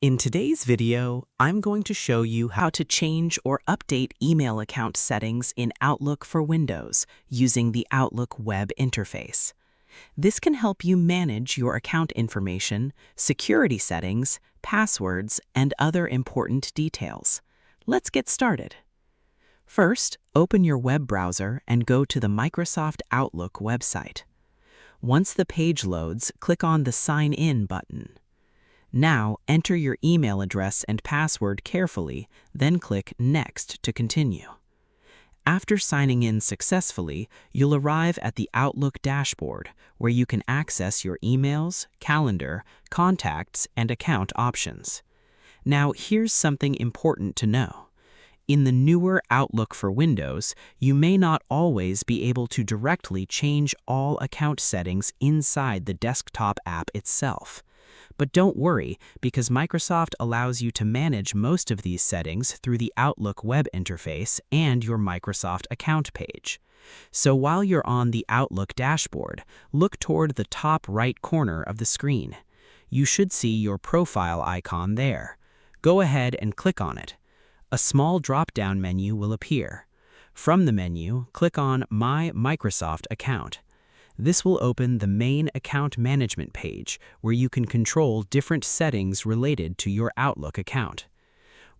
In today's video, I'm going to show you how to change or update email account settings in Outlook for Windows using the Outlook web interface. This can help you manage your account information, security settings, passwords, and other important details. Let's get started. First, open your web browser and go to the Microsoft Outlook website. Once the page loads, click on the Sign In button. Now, enter your email address and password carefully, then click Next to continue. After signing in successfully, you'll arrive at the Outlook dashboard, where you can access your emails, calendar, contacts, and account options. Now, here's something important to know. In the newer Outlook for Windows, you may not always be able to directly change all account settings inside the desktop app itself. But don't worry, because Microsoft allows you to manage most of these settings through the Outlook web interface and your Microsoft account page. So while you're on the Outlook dashboard, look toward the top right corner of the screen. You should see your profile icon there. Go ahead and click on it. A small drop-down menu will appear. From the menu, click on My Microsoft Account. This will open the main account management page where you can control different settings related to your Outlook account.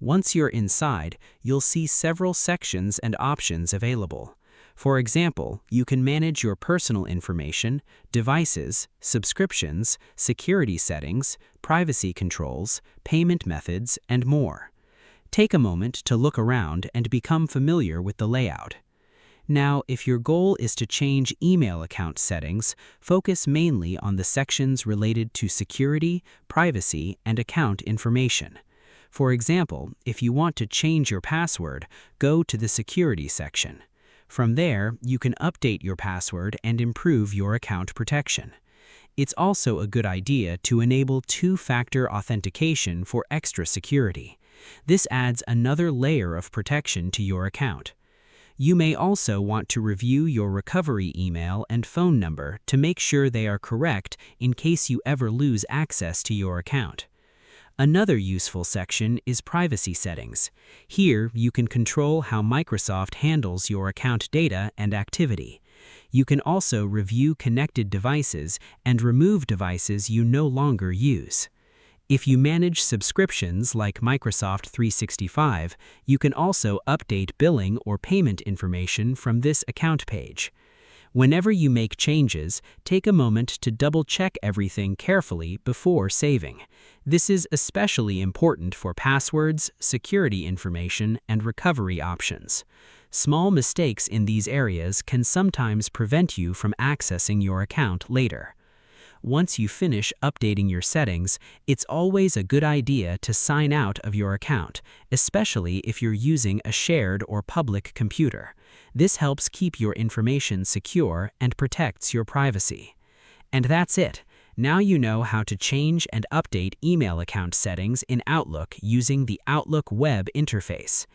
Once you're inside, you'll see several sections and options available. For example, you can manage your personal information, devices, subscriptions, security settings, privacy controls, payment methods, and more. Take a moment to look around and become familiar with the layout. Now, if your goal is to change email account settings, focus mainly on the sections related to security, privacy, and account information. For example, if you want to change your password, go to the Security section. From there, you can update your password and improve your account protection. It's also a good idea to enable two-factor authentication for extra security. This adds another layer of protection to your account. You may also want to review your recovery email and phone number to make sure they are correct in case you ever lose access to your account. Another useful section is Privacy settings. Here, you can control how Microsoft handles your account data and activity. You can also review connected devices and remove devices you no longer use. If you manage subscriptions like Microsoft 365, you can also update billing or payment information from this account page. Whenever you make changes, take a moment to double-check everything carefully before saving. This is especially important for passwords, security information, and recovery options. Small mistakes in these areas can sometimes prevent you from accessing your account later. Once you finish updating your settings, it's always a good idea to sign out of your account, especially if you're using a shared or public computer. This helps keep your information secure and protects your privacy. And that's it. Now you know how to change and update email account settings in Outlook using the Outlook web interface.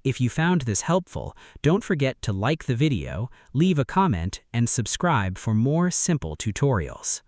If you found this helpful, don't forget to like the video, leave a comment, and subscribe for more simple tutorials.